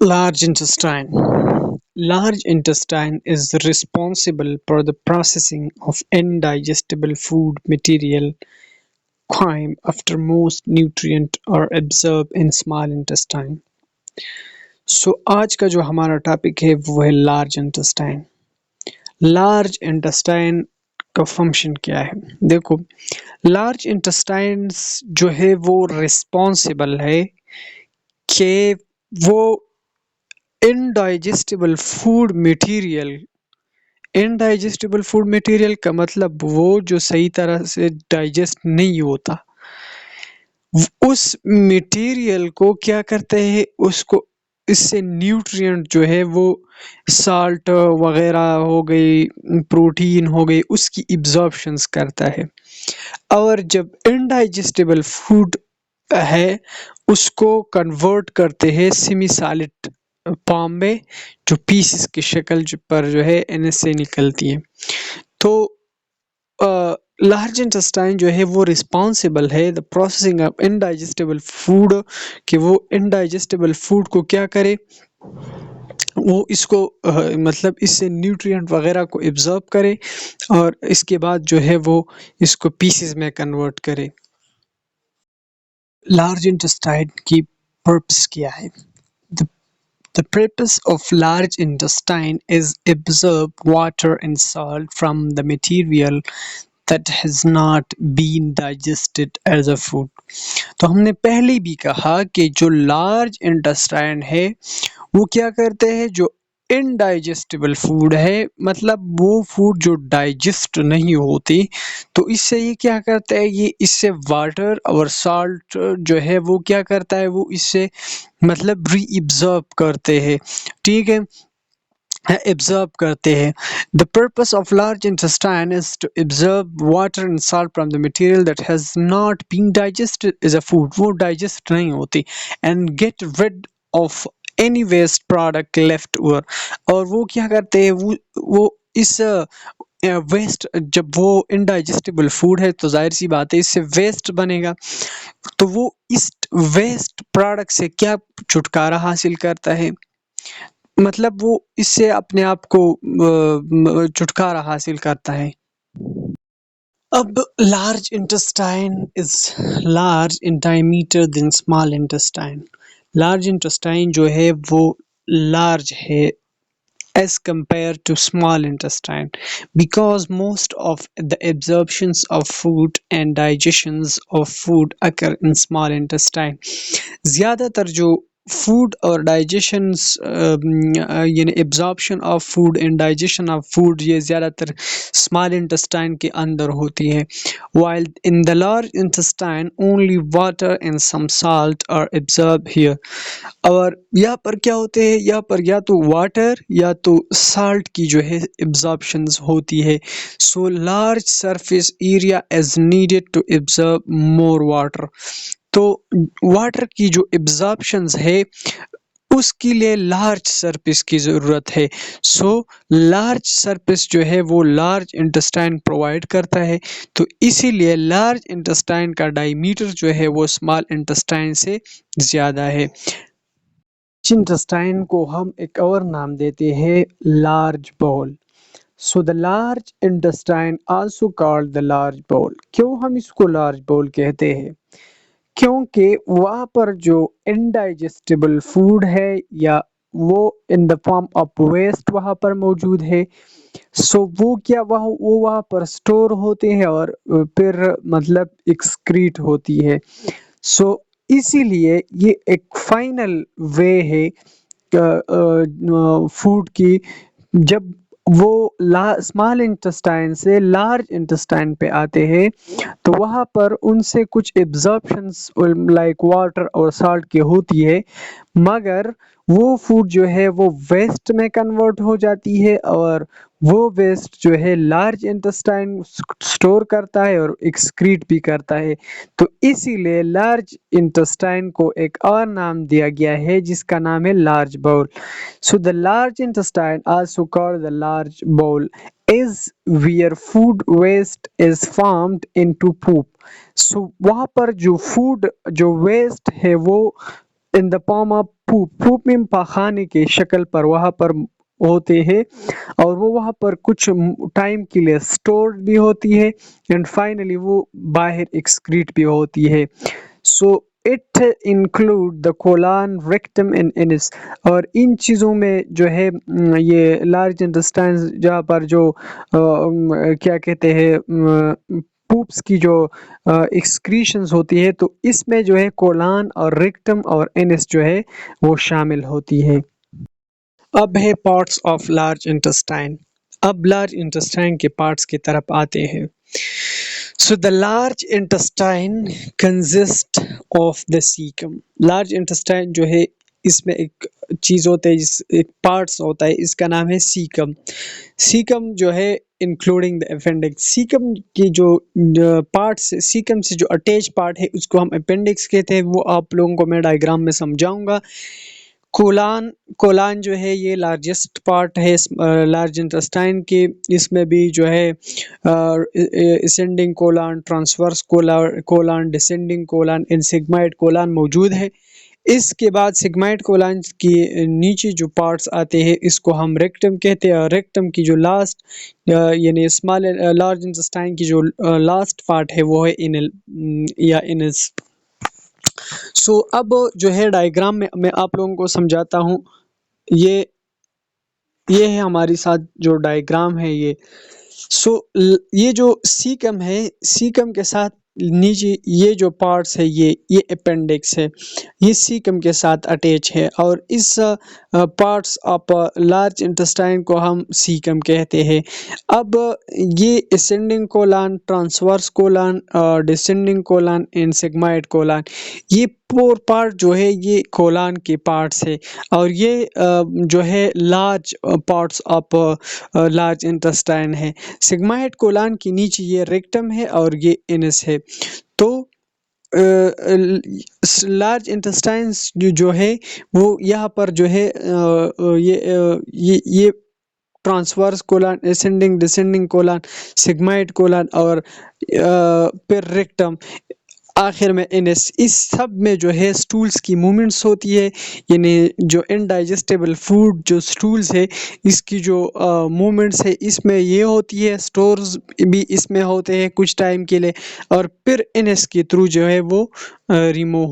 Large intestine. Large intestine is responsible for the processing of indigestible food material chyme after most nutrient are absorbed in small intestine. सो आज का जो हमारा topic है वो है large intestine. Large intestine का function क्या है? देखो, लार्ज इंटेस्टाइन जो है वो रिस्पॉन्सिबल है कि वो indigestible food material, indigestible food material का मतलब वो जो सही तरह से डाइजेस्ट नहीं होता, उस मटेरियल को क्या करते हैं, उसको इससे न्यूट्रिएंट जो है वो साल्ट वगैरह हो गई, प्रोटीन हो गई, उसकी इब्जॉर्प्शंस करता है। और जब इनडाइजेस्टिबल फूड है उसको कन्वर्ट करते हैं सेमी सॉलिड फॉर्म में, जो पीसेस की शक्ल पर जो है से निकलती है। तो लार्ज इंटेस्टाइन जो है वो रिस्पॉन्सिबल है the processing of indigestible food, कि वो इनडाइजेस्टिबल फूड को क्या करे, वो इसको मतलब इससे न्यूट्रिएंट वगैरह को एब्जॉर्ब करे और इसके बाद जो है वो इसको पीसेस में कन्वर्ट करे। लार्ज इंटेस्टाइन की पर्पस क्या है? The The purpose of large intestine is absorb water and salt from the material that has not been digested as a food. तो हमने पहले भी कहा कि जो लार्ज इंटेस्टाइन है वो क्या करते हैं, जो इनडाइजेस्टिबल फूड है, मतलब वो फूड जो डाइजेस्ट नहीं होती, तो इससे ये क्या करता है, ये इससे वाटर और साल्ट जो है वो क्या करता है, वो इससे मतलब रीअब्सॉर्ब करते हैं, ठीक है, absorb करते हैं। The purpose of large intestine is to absorb water and salt from the material that has not been digested as a food, वो digest नहीं होती, and get rid of any waste product left over, और वो क्या करते हैं, वो इस वेस्ट, जब वो इनडाइजेस्टिबल फूड है तो जाहिर सी बात है इससे वेस्ट बनेगा, तो वो इस वेस्ट प्रोडक्ट से क्या छुटकारा हासिल करता है, मतलब वो इससे अपने आप को छुटकारा हासिल करता है। अब large intestine is large in diameter then small intestine. Large intestine जो है वो लार्ज है as compared to small intestine, because most of the absorptions of food and digestions of food occur in small intestine. ज़्यादातर जो food और digestions यानी absorption of food and digestion of food ये ज़्यादातर स्मॉल इंटेस्टाइन के अंदर होती है, while in the large intestine only water and some salt are absorbed here. और यहाँ पर क्या होते हैं, यहाँ पर या तो वाटर या तो साल्ट की जो है एब्जॉर्प्शंस होती है, so large surface area is needed to absorb more water. तो वाटर की जो एब्जॉर्प्शंस है उसके लिए लार्ज सरफेस की ज़रूरत है, सो लार्ज सरफेस जो है वो लार्ज इंटेस्टाइन प्रोवाइड करता है, तो इसीलिए लार्ज इंटेस्टाइन का डायमीटर जो है वो स्मॉल इंटेस्टाइन से ज़्यादा है। इंटेस्टाइन को हम एक और नाम देते हैं large bowel. So the large intestine also called the large bowel. क्यों हम इसको लार्ज बाउल कहते हैं? क्योंकि वहाँ पर जो इनडाइजेस्टिबल फूड है या वो in the form of waste वहाँ पर मौजूद है, सो वो क्या वो वहाँ पर स्टोर होते हैं और फिर मतलब एक्सक्रीट होती है, सो इसीलिए ये एक फाइनल वे है फूड की, जब वो स्मॉल इंटेस्टाइन से लार्ज इंटेस्टाइन पे आते हैं तो वहाँ पर उनसे कुछ एब्जॉर्प्शंस लाइक वाटर और साल्ट की होती है, मगर वो फूड जो है वो वेस्ट में कन्वर्ट हो जाती है और वो वेस्ट जो है लार्ज इंटेस्टाइन स्टोर करता है और एक्सक्रीट भी करता है, तो इसीलिए लार्ज इंटेस्टाइन को एक और नाम दिया गया है जिसका नाम है large bowel. So the large intestine also called the large bowel is where food waste is formed into poop. So वहाँ पर जो फूड जो वेस्ट है वो in the form of poop. poop میں پاخانے کے شکل پر وہاں پر ہوتے ہیں اور وہ وہاں پر کچھ ٹائم کے لیے اسٹور بھی ہوتی ہے اینڈ فائنلی وہ باہر ایکسکریٹ بھی ہوتی ہے. So it include the colon rectum and anus. اور ان چیزوں میں جو ہے یہ لارج انٹسٹائن جہاں پر جو کیا کہتے ہیں پوپس کی جو ایکسکریشنز ہوتی ہے تو اس میں جو ہے کولان اور ریکٹم اور انس جو ہے وہ شامل ہوتی ہے. اب ہے پارٹس آف لارج انٹسٹائن. اب لارج انٹسٹائن کے پارٹس کی طرف آتے ہیں. So the large intestine consists of the cecum. Large intestine جو ہے اس میں ایک چیز ہوتا ہے ایک پارٹس ہوتا ہے اس کا نام ہے سیکم. سیکم جو ہے انکلوڈنگ دا اپینڈکس. سیکم کی جو پارٹس سیکم سے جو اٹیچ پارٹ ہے اس کو ہم اپینڈکس کہتے ہیں. وہ آپ لوگوں کو میں ڈائیگرام میں سمجھاؤں گا. کولان جو ہے یہ لارجسٹ پارٹ ہے لارج انٹسٹائن کے. اس میں بھی جو ہے اسینڈنگ کولان، ٹرانسورس کولان، ڈسینڈنگ کولان، انسیگمائڈ کولان موجود ہے. اس کے بعد سیگمائڈ کولان کی نیچے جو پارٹس آتے ہیں اس کو ہم ریکٹم کہتے ہیں. اور ریکٹم کی جو لاسٹ یعنی اسمال لارج انٹسٹائن کی جو لاسٹ پارٹ ہے وہ ہے یا انس. سو اب جو ہے ڈائیگرام میں آپ لوگوں کو سمجھاتا ہوں. یہ ہے ہماری ساتھ جو ڈائیگرام ہے یہ. سو یہ جو سیکم ہے سیکم کے ساتھ نیچے یہ جو پارٹس ہے یہ اپینڈکس ہے. یہ سیکم کے ساتھ اٹیچ ہے اور اس پارٹس آف لارج انٹسٹائن کو ہم سیکم کہتے ہیں. اب یہ اسینڈنگ کولان، ٹرانسورس کولان، ڈسینڈنگ کولان، انسیگمائڈ کولان یہ پور پارٹ جو ہے یہ کولان کے پارٹس ہے. اور یہ جو ہے large parts of large intestine ہے. سیگمائڈ کولان کے نیچے یہ ریکٹم ہے اور یہ انس ہے. تو لارج انٹسٹائنس جو ہے وہ یہاں پر جو ہے یہ ٹرانسورس کولان، اسینڈنگ ڈسینڈنگ کولان، سیگمائڈ کولان اور پھر ریکٹم آخر میں انس. اس سب میں جو ہے سٹولز کی مومنٹس ہوتی ہے. یعنی جو انڈائجسٹیبل فوڈ جو سٹولز ہے اس کی جو مومنٹس ہے اس میں یہ ہوتی ہے. سٹورز بھی اس میں ہوتے ہیں کچھ ٹائم کے لیے اور پھر انس کے تھرو جو ہے وہ ریموو